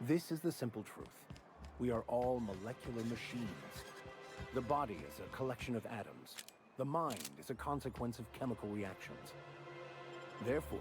This is the simple truth. We are all molecular machines. The body is a collection of atoms. The mind is a consequence of chemical reactions. Therefore,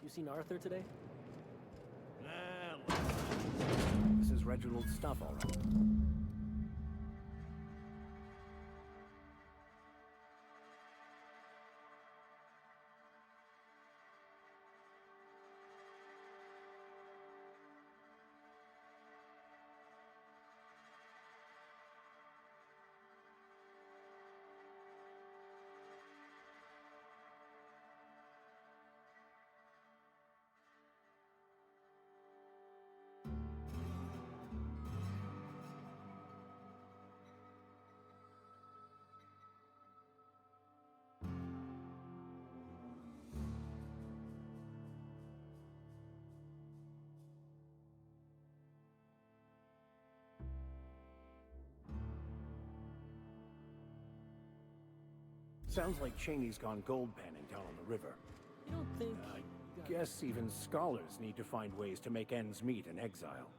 You seen Arthur today? this is Reginald's stuff, all right. Sounds like Cheney's gone gold panning down on the river. You don't think... I guess even scholars need to find ways to make ends meet in exile.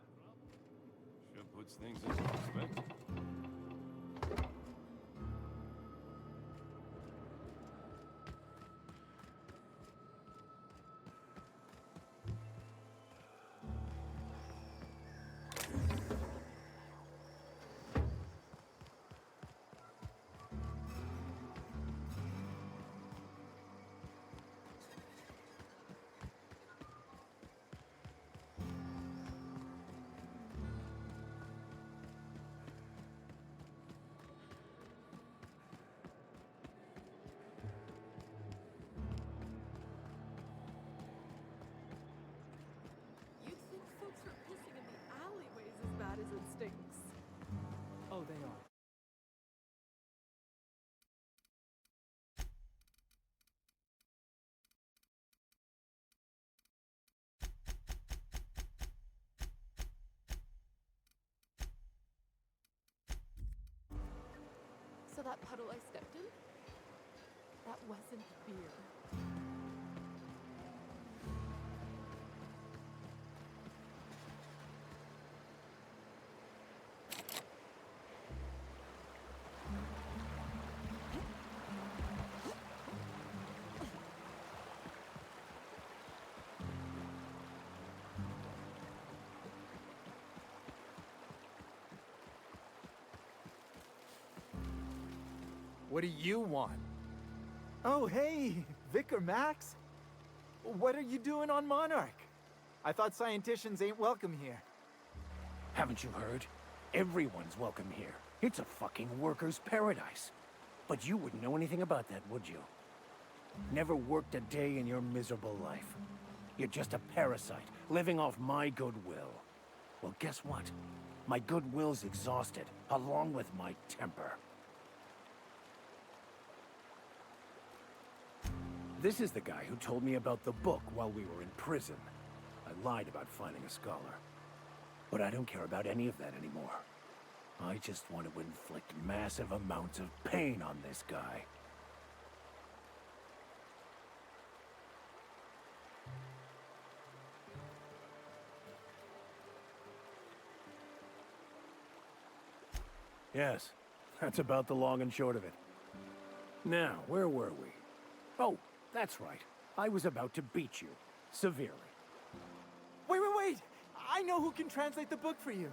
Sure puts things into perspective. You'd think folks were pissing in the alleyways as bad as it stinks. Oh, they are. So that puddle I stepped in? That wasn't beer. What do you want? Oh, hey, Vicar Max. What are you doing on Monarch? I thought scienticians ain't welcome here. Haven't you heard? Everyone's welcome here. It's a fucking worker's paradise. But you wouldn't know anything about that, would you? Never worked a day in your miserable life. You're just a parasite, living off my goodwill. Well, guess what? My goodwill's exhausted, along with my temper. This is the guy who told me about the book while we were in prison. I lied about finding a scholar. But I don't care about any of that anymore. I just want to inflict massive amounts of pain on this guy. Yes, that's about the long and short of it. Now, where were we? Oh, that's right. I was about to beat you. Severely. Wait! I know who can translate the book for you.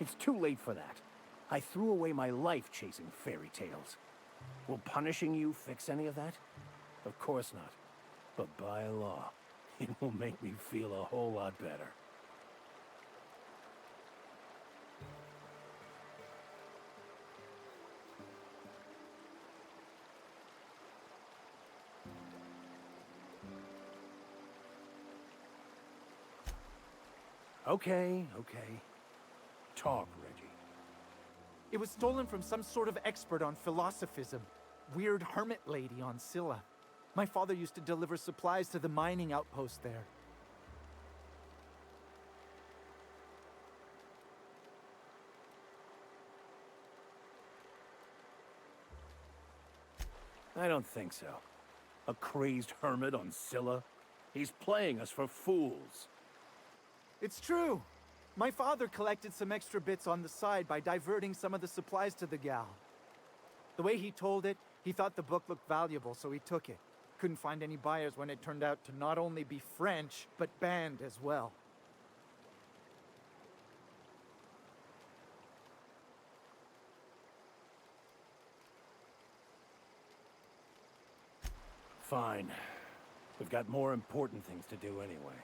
It's too late for that. I threw away my life chasing fairy tales. Will punishing you fix any of that? Of course not. But by law, it will make me feel a whole lot better. Okay. Talk, Reggie. It was stolen from some sort of expert on philosophism. Weird hermit lady on Scylla. My father used to deliver supplies to the mining outpost there. I don't think so. A crazed hermit on Scylla? He's playing us for fools. It's true. My father collected some extra bits on the side by diverting some of the supplies to the gal. The way he told it, he thought the book looked valuable, so he took it. Couldn't find any buyers when it turned out to not only be French, but banned as well. Fine. We've got more important things to do anyway.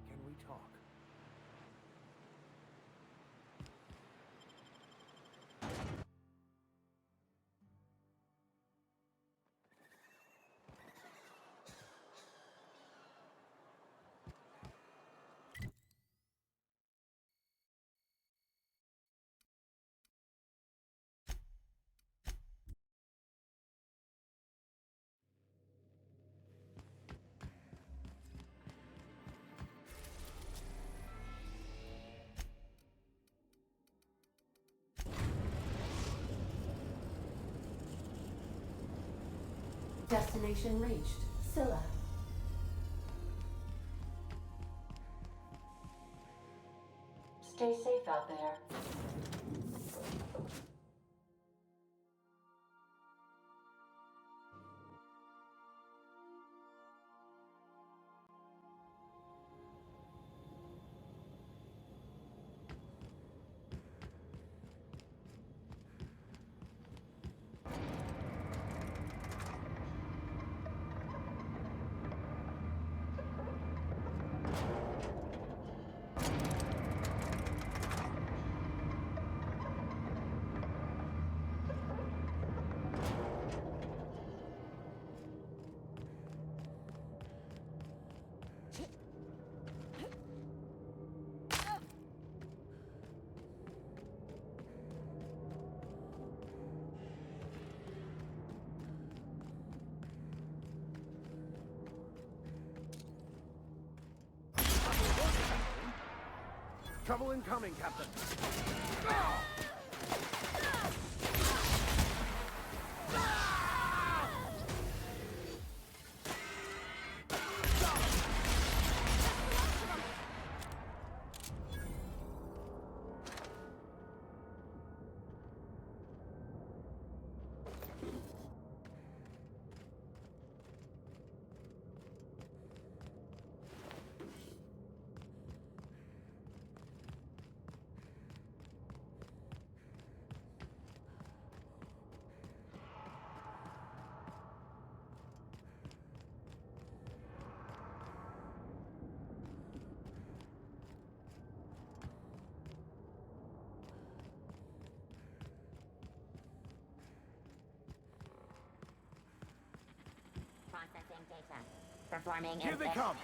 Can we talk? Destination reached. Scylla. Stay safe out there. Trouble incoming, Captain. performing Here as they if- come!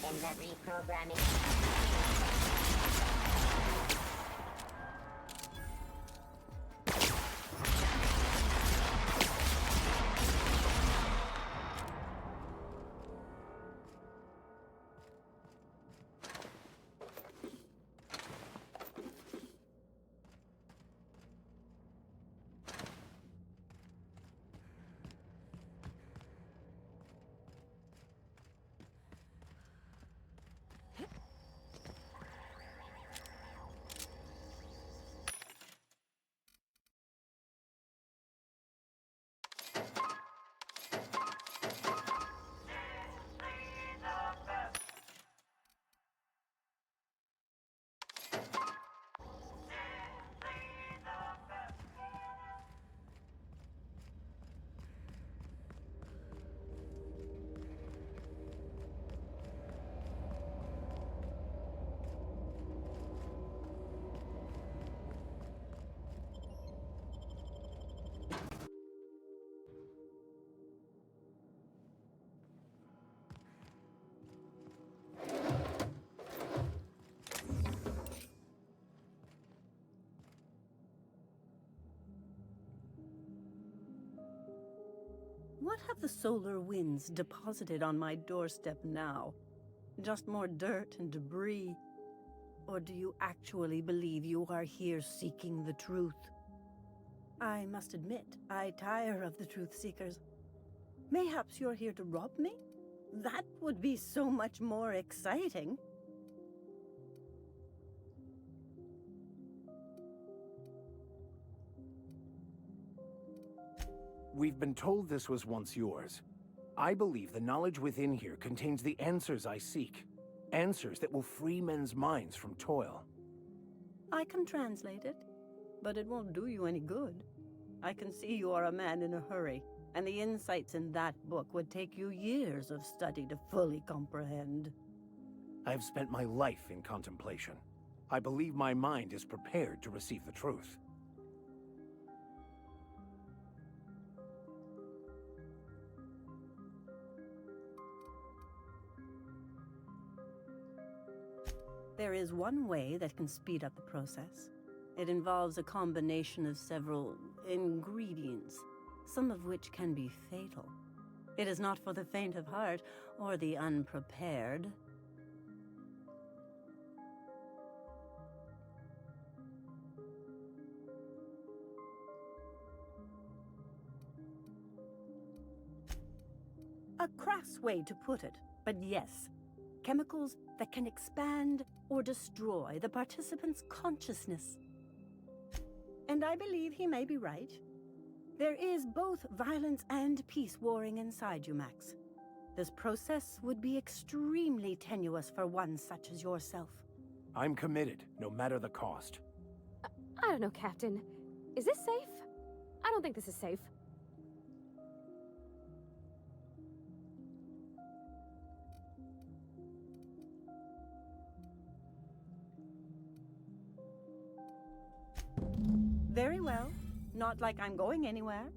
In the reprogramming. What have the solar winds deposited on my doorstep now? Just more dirt and debris? Or do you actually believe you are here seeking the truth? I must admit, I tire of the truth seekers. Mayhaps you're here to rob me? That would be so much more exciting. We've been told this was once yours. I believe the knowledge within here contains the answers I seek. Answers that will free men's minds from toil. I can translate it, but it won't do you any good. I can see you are a man in a hurry, and the insights in that book would take you years of study to fully comprehend. I have spent my life in contemplation. I believe my mind is prepared to receive the truth. There is one way that can speed up the process. It involves a combination of several ingredients, some of which can be fatal. It is not for the faint of heart or the unprepared. A crass way to put it, but yes. Chemicals that can expand or destroy the participant's consciousness. And I believe he may be right. There is both violence and peace warring inside you, Max. This process would be extremely tenuous for one such as yourself. I'm committed, no matter the cost. I don't know, Captain. Is this safe? I don't think this is safe. Very well. Not like I'm going anywhere.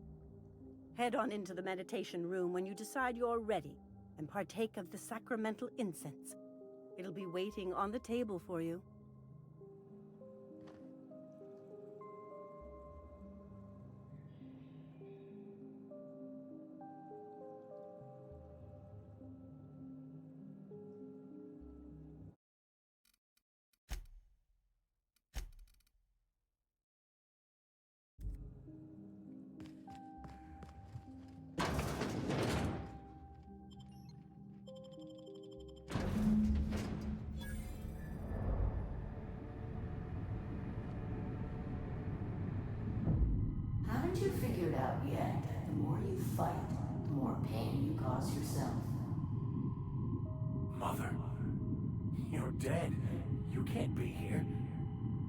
Head on into the meditation room when you decide you're ready and partake of the sacramental incense. It'll be waiting on the table for you. Haven't you figured out yet that the more you fight, the more pain you cause yourself? Mother, you're dead. You can't be here.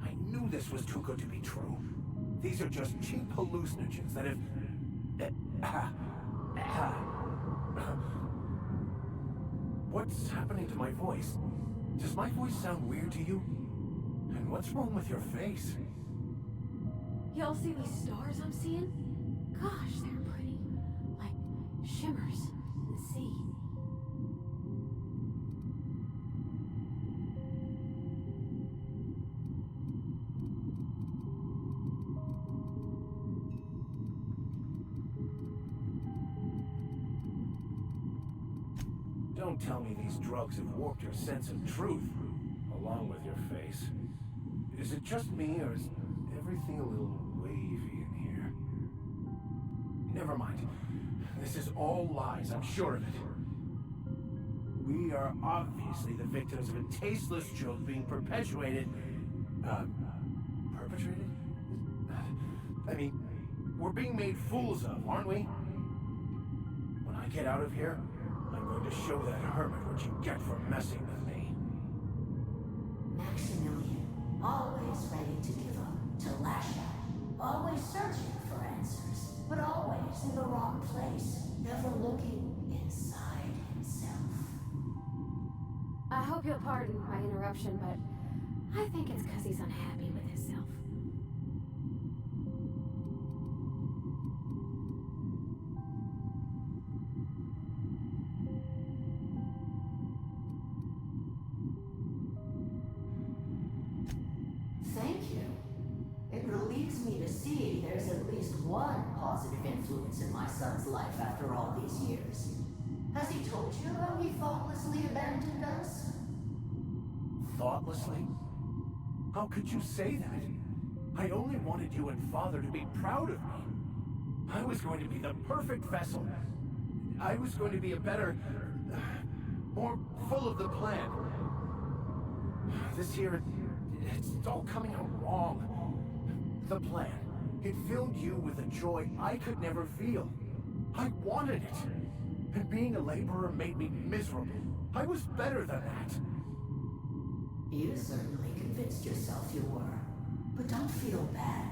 I knew this was too good to be true. These are just cheap hallucinogens that have... What's happening to my voice? Does my voice sound weird to you? And what's wrong with your face? Y'all see these stars I'm seeing? Gosh, they're pretty. Like shimmers in the sea. Don't tell me these drugs have warped your sense of truth, along with your face. Is it just me, or is everything a little wavy in here? Never mind. This is all lies, I'm sure of it. We are obviously the victims of a tasteless joke being perpetuated... perpetrated? I mean, we're being made fools of, aren't we? When I get out of here, I'm going to show that hermit what you get for messing with me. Maximilian, always ready to give up, to lash out, always searching for answers, but always in the wrong place, never looking inside himself. I hope you'll pardon my interruption, but I think it's because he's unhappy with himself. Thank you. It relieves me to see there's at least one positive influence in my son's life after all these years. Has he told you how he thoughtlessly abandoned us? Thoughtlessly? How could you say that? I only wanted you and Father to be proud of me. I was going to be the perfect vessel. I was going to be a better... more full of the plan. This year, it's all coming out wrong. The plan. It filled you with a joy I could never feel. I wanted it. And being a laborer made me miserable. I was better than that. You certainly convinced yourself you were. But don't feel bad.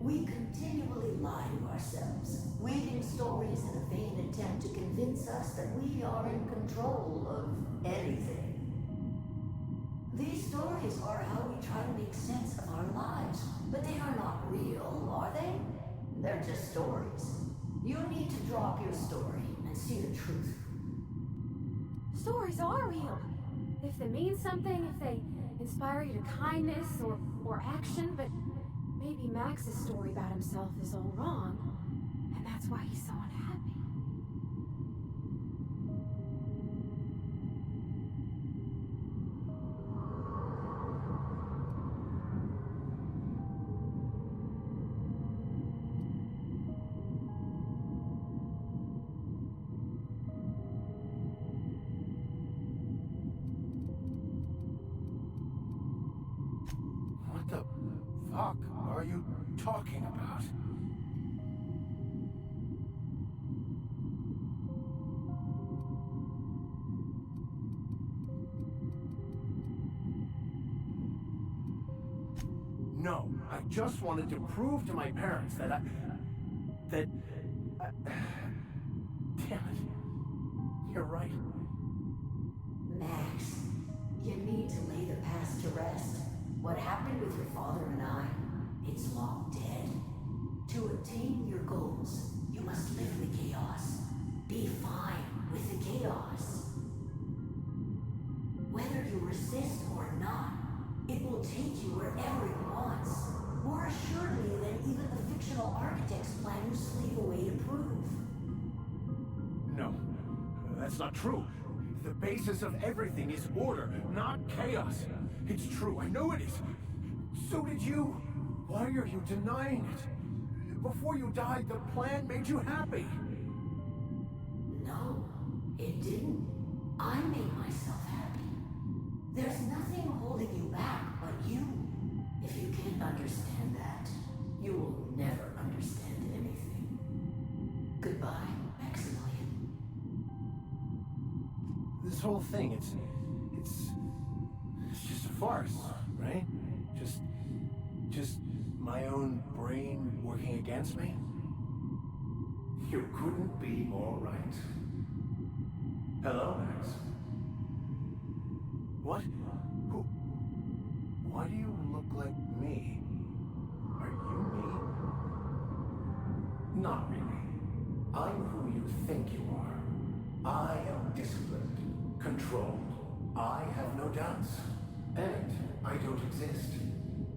We continually lie to ourselves, weaving stories in a vain attempt to convince us that we are in control of anything. These stories are how we try to make sense of our lives, but they are not real, are they? They're just stories. You need to drop your story and see the truth. Stories are real. If they mean something, if they inspire you to kindness or action, but maybe Max's story about himself is all wrong, and that's why he's so unhappy. What the fuck are you talking about? No, I just wanted to prove to my parents that damn it. You're right. Max, you need to lay the past to rest. What happened with your father and I, it's long dead. To attain your goals, you must live in the chaos. Be fine with the chaos. Whether you resist or not, it will take you wherever it wants. More assuredly than even the fictional architects plan you slave away to prove. No, that's not true. The basis of everything is order, not chaos. It's true, I know it is. So did you. Why are you denying it? Before you died, the plan made you happy. No, it didn't. I made myself happy. There's nothing holding you back but you. If you can't understand that, you will never understand anything. whole thing, it's just a farce, right? Just my own brain working against me? You couldn't be more right. Hello, Max. What? Who? Why do you look like me? Are you me? Not really. I'm who you think you are. I am disciplined, controlled. I have no doubts. And I don't exist.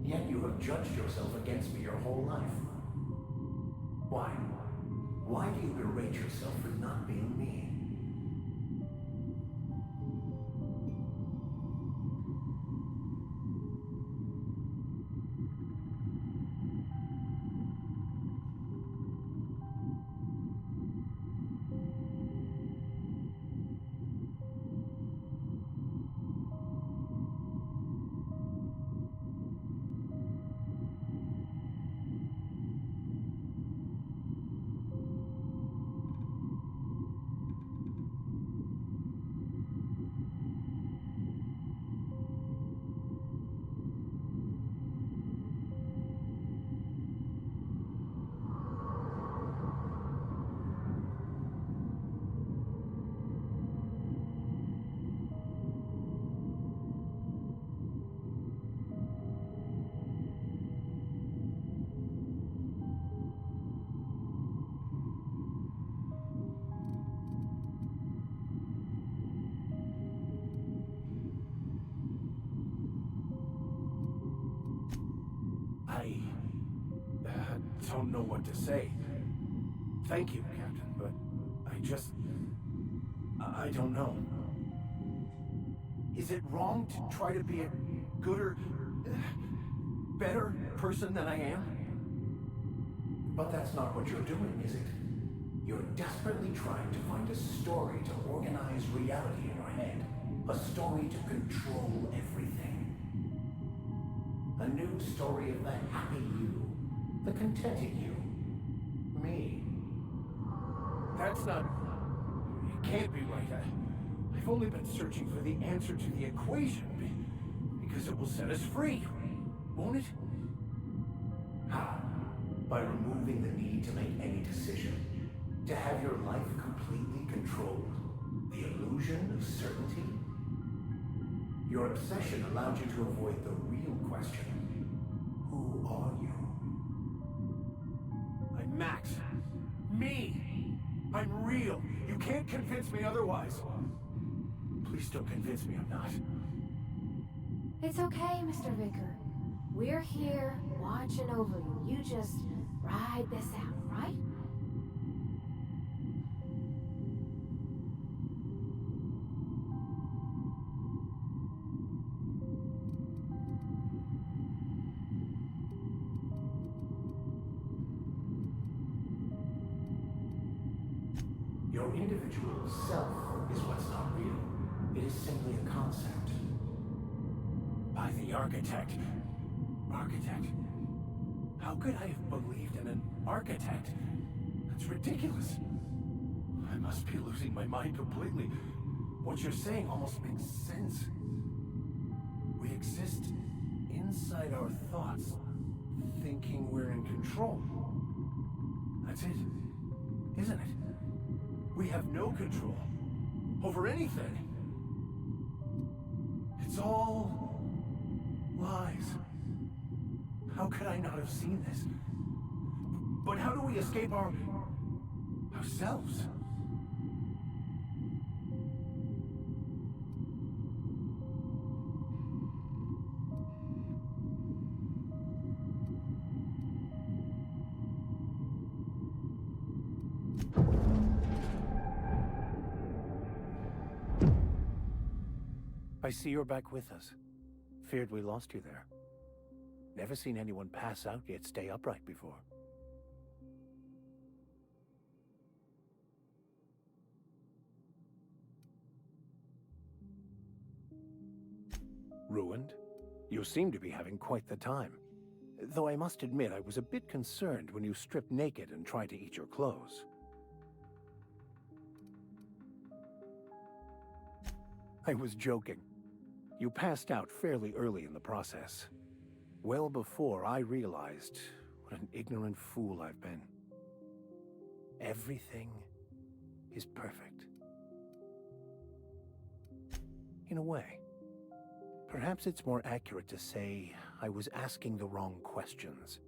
Yet you have judged yourself against me your whole life. Why? Why do you berate yourself for not being me? I don't know what to say. Thank you, Captain, but I don't know. Is it wrong to try to be a gooder, better person than I am? But that's not what you're doing, is it? You're desperately trying to find a story to organize reality in your head. A story to control everything. A new story of the happy you. The contented you. Me. That's not... It can't be right. I've only been searching for the answer to the equation, because it will set us free, won't it? How? By removing the need to make any decision. To have your life completely controlled. The illusion of certainty. Your obsession allowed you to avoid the real question. Who are you? I'm Max. Me! I'm real. You can't convince me otherwise. Please don't convince me I'm not. It's okay, Mr. Vicker. We're here, watching over you. You just ride this out, right? Your individual self is what's not real. It is simply a concept. By the architect. Architect? How could I have believed in an architect? That's ridiculous. I must be losing my mind completely. What you're saying almost makes sense. We exist inside our thoughts, thinking we're in control. That's it, isn't it? We have no control over anything. It's all lies. How could I not have seen this? But how do we escape ourselves? I see you're back with us. Feared we lost you there. Never seen anyone pass out yet stay upright before. Ruined? You seem to be having quite the time. Though I must admit I was a bit concerned when you stripped naked and tried to eat your clothes. I was joking. You passed out fairly early in the process. Well before I realized what an ignorant fool I've been. Everything is perfect. In a way. Perhaps it's more accurate to say I was asking the wrong questions.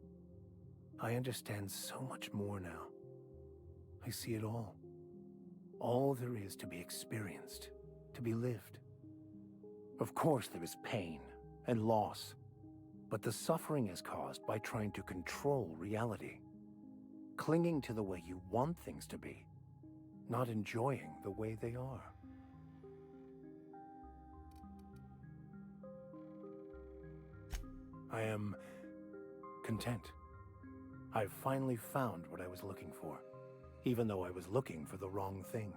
I understand so much more now. I see it all. All there is to be experienced, to be lived. Of course there is pain and loss, but the suffering is caused by trying to control reality, clinging to the way you want things to be, not enjoying the way they are. I am content. I've finally found what I was looking for, even though I was looking for the wrong thing.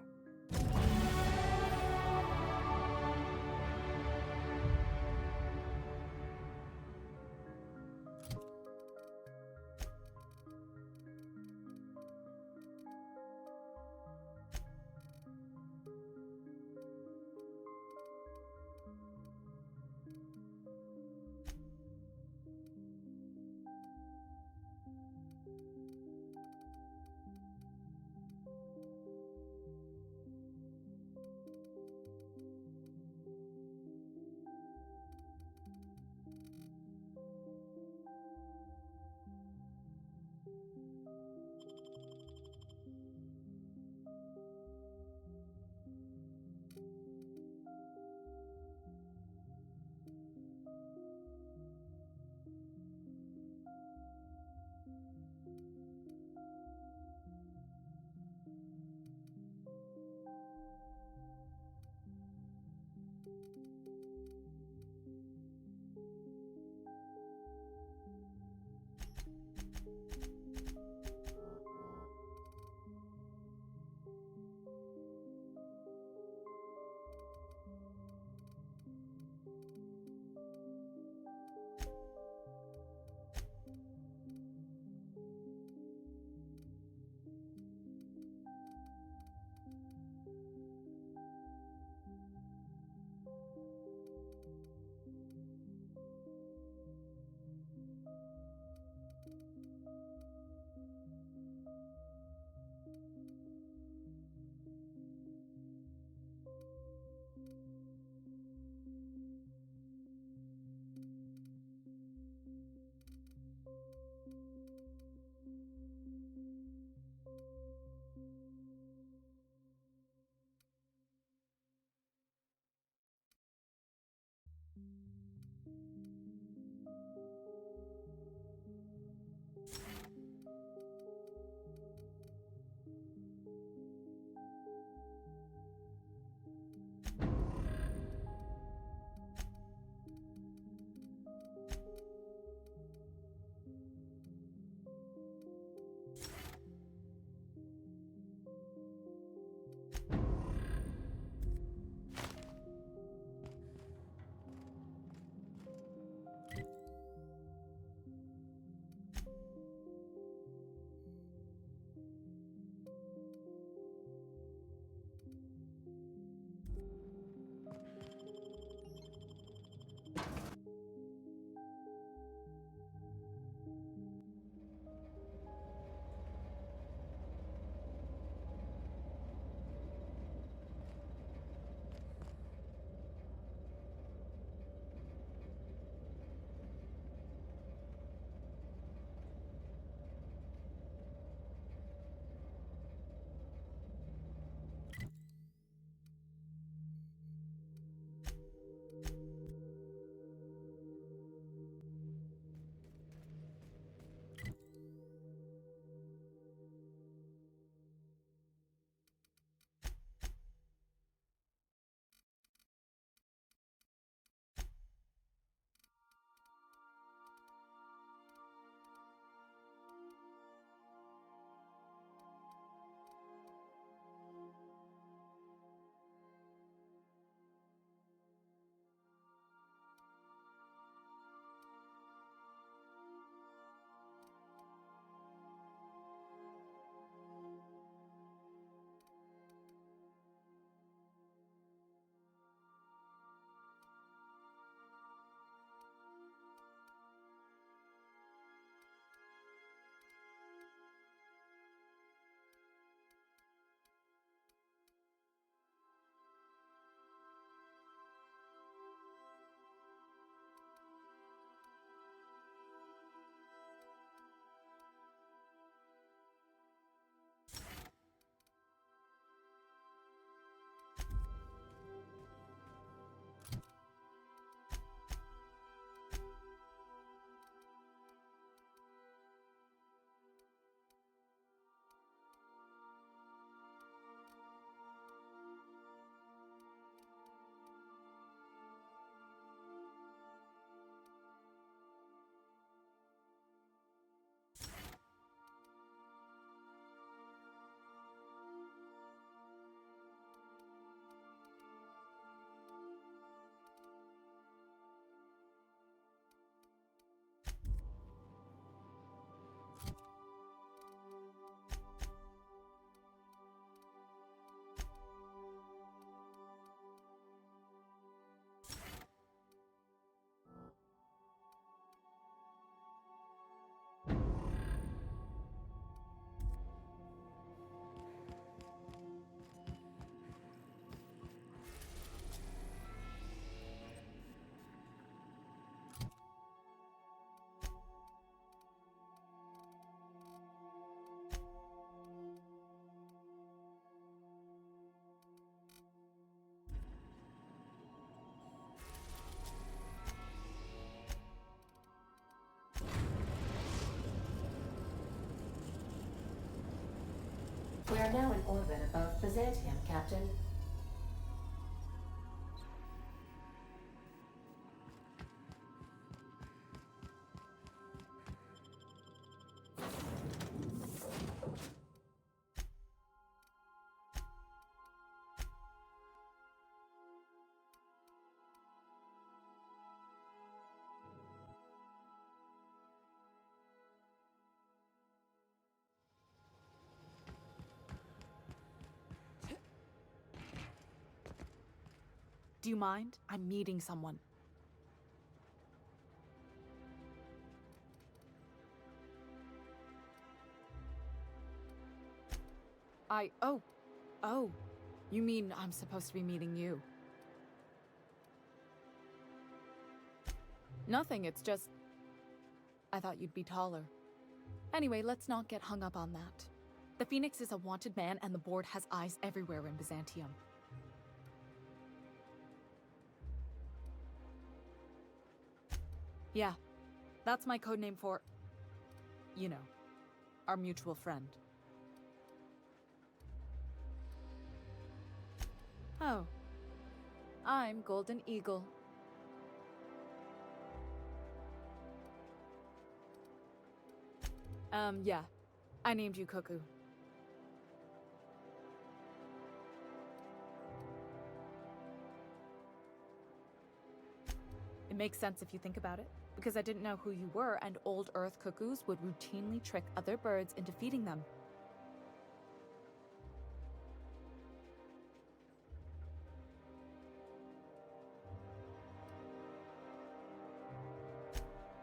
We are now in orbit above Byzantium, Captain. Do you mind? I'm meeting someone. Oh. You mean I'm supposed to be meeting you? Nothing, it's just... I thought you'd be taller. Anyway, let's not get hung up on that. The Phoenix is a wanted man, and the board has eyes everywhere in Byzantium. Yeah, that's my codename for... you know, our mutual friend. Oh. I'm Golden Eagle. Yeah. I named you Cuckoo. It makes sense if you think about it, because I didn't know who you were, and old Earth cuckoos would routinely trick other birds into feeding them.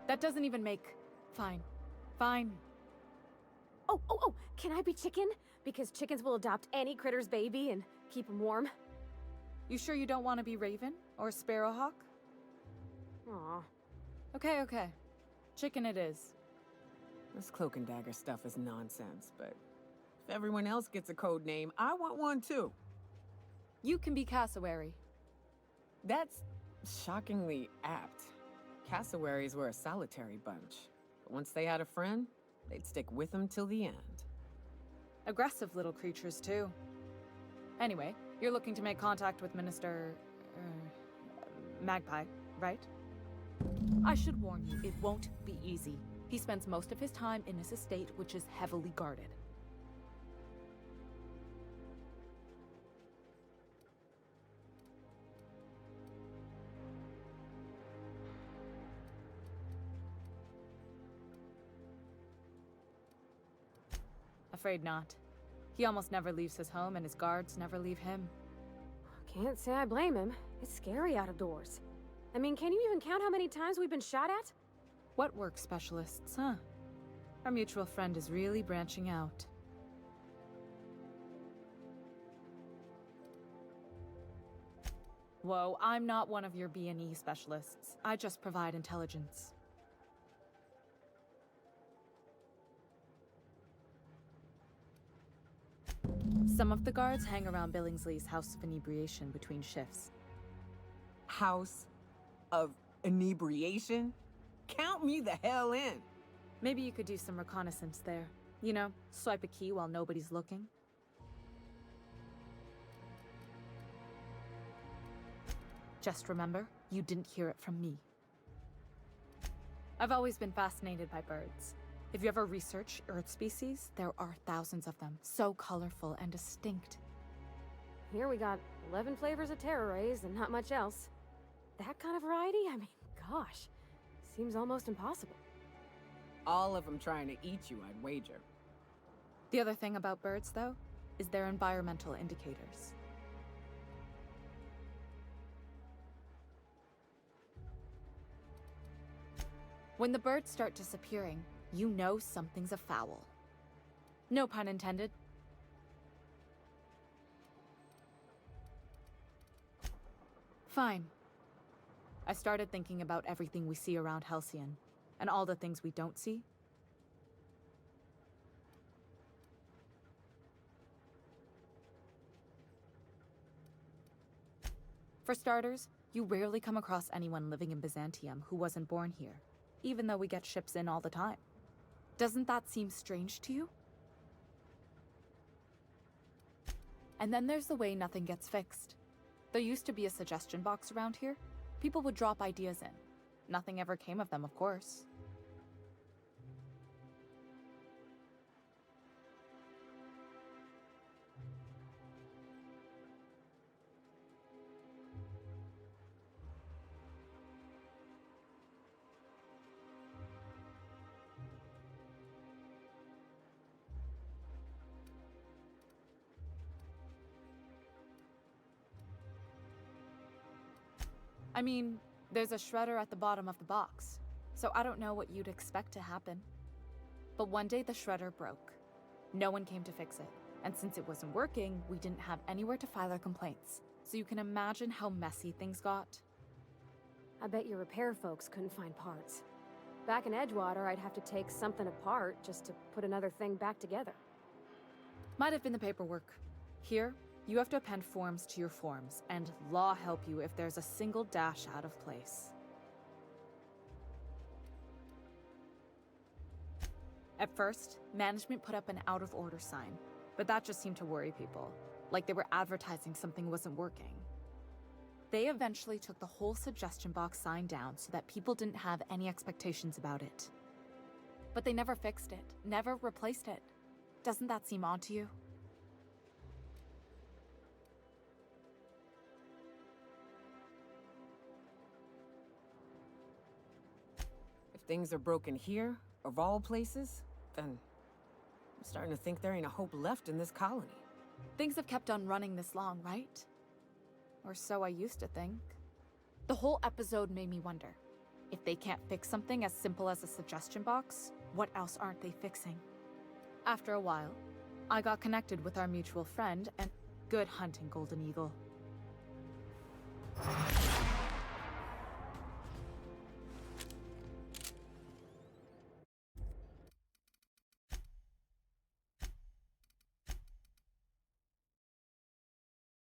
That doesn't even make... Fine. Fine. Oh, can I be chicken? Because chickens will adopt any critter's baby and keep them warm. You sure you don't want to be Raven? Or Sparrowhawk? Aw. Okay. Chicken it is. This cloak and dagger stuff is nonsense, but if everyone else gets a code name, I want one too. You can be Cassowary. That's shockingly apt. Cassowaries were a solitary bunch, but once they had a friend, they'd stick with them till the end. Aggressive little creatures, too. Anyway, you're looking to make contact with Minister... Magpie, right? I should warn you, it won't be easy. He spends most of his time in his estate, which is heavily guarded. Afraid not. He almost never leaves his home, and his guards never leave him. Can't say I blame him. It's scary out of doors. I mean, can you even count how many times we've been shot at? What work specialists, huh? Our mutual friend is really branching out. Whoa, I'm not one of your B&E specialists. I just provide intelligence. Some of the guards hang around Billingsley's House of Inebriation between shifts. House of Inebriation? Count me the hell in! Maybe you could do some reconnaissance there. You know, swipe a key while nobody's looking. Just remember, you didn't hear it from me. I've always been fascinated by birds. If you ever research Earth species, there are thousands of them, so colorful and distinct. Here we got 11 flavors of terror rays and not much else. That kind of variety? I mean, gosh. Seems almost impossible. All of them trying to eat you, I'd wager. The other thing about birds, though, is their environmental indicators. When the birds start disappearing, you know something's afoul. No pun intended. Fine. I started thinking about everything we see around Halcyon, and all the things we don't see. For starters, you rarely come across anyone living in Byzantium who wasn't born here, even though we get ships in all the time. Doesn't that seem strange to you? And then there's the way nothing gets fixed. There used to be a suggestion box around here. People would drop ideas in. Nothing ever came of them, of course. I mean, there's a shredder at the bottom of the box, so I don't know what you'd expect to happen. But one day the shredder broke. No one came to fix it, and since it wasn't working, we didn't have anywhere to file our complaints. So you can imagine how messy things got. I bet your repair folks couldn't find parts. Back in Edgewater, I'd have to take something apart just to put another thing back together. Might have been the paperwork. Here, you have to append forms to your forms, and law help you if there's a single dash out of place. At first, management put up an out-of-order sign, but that just seemed to worry people, like they were advertising something wasn't working. They eventually took the whole suggestion box sign down so that people didn't have any expectations about it. But they never fixed it, never replaced it. Doesn't that seem odd to you? If things are broken here, of all places, then I'm starting to think there ain't a hope left in this colony. Things have kept on running this long, right? Or so I used to think. The whole episode made me wonder, if they can't fix something as simple as a suggestion box, what else aren't they fixing? After a while, I got connected with our mutual friend, and good hunting, Golden Eagle.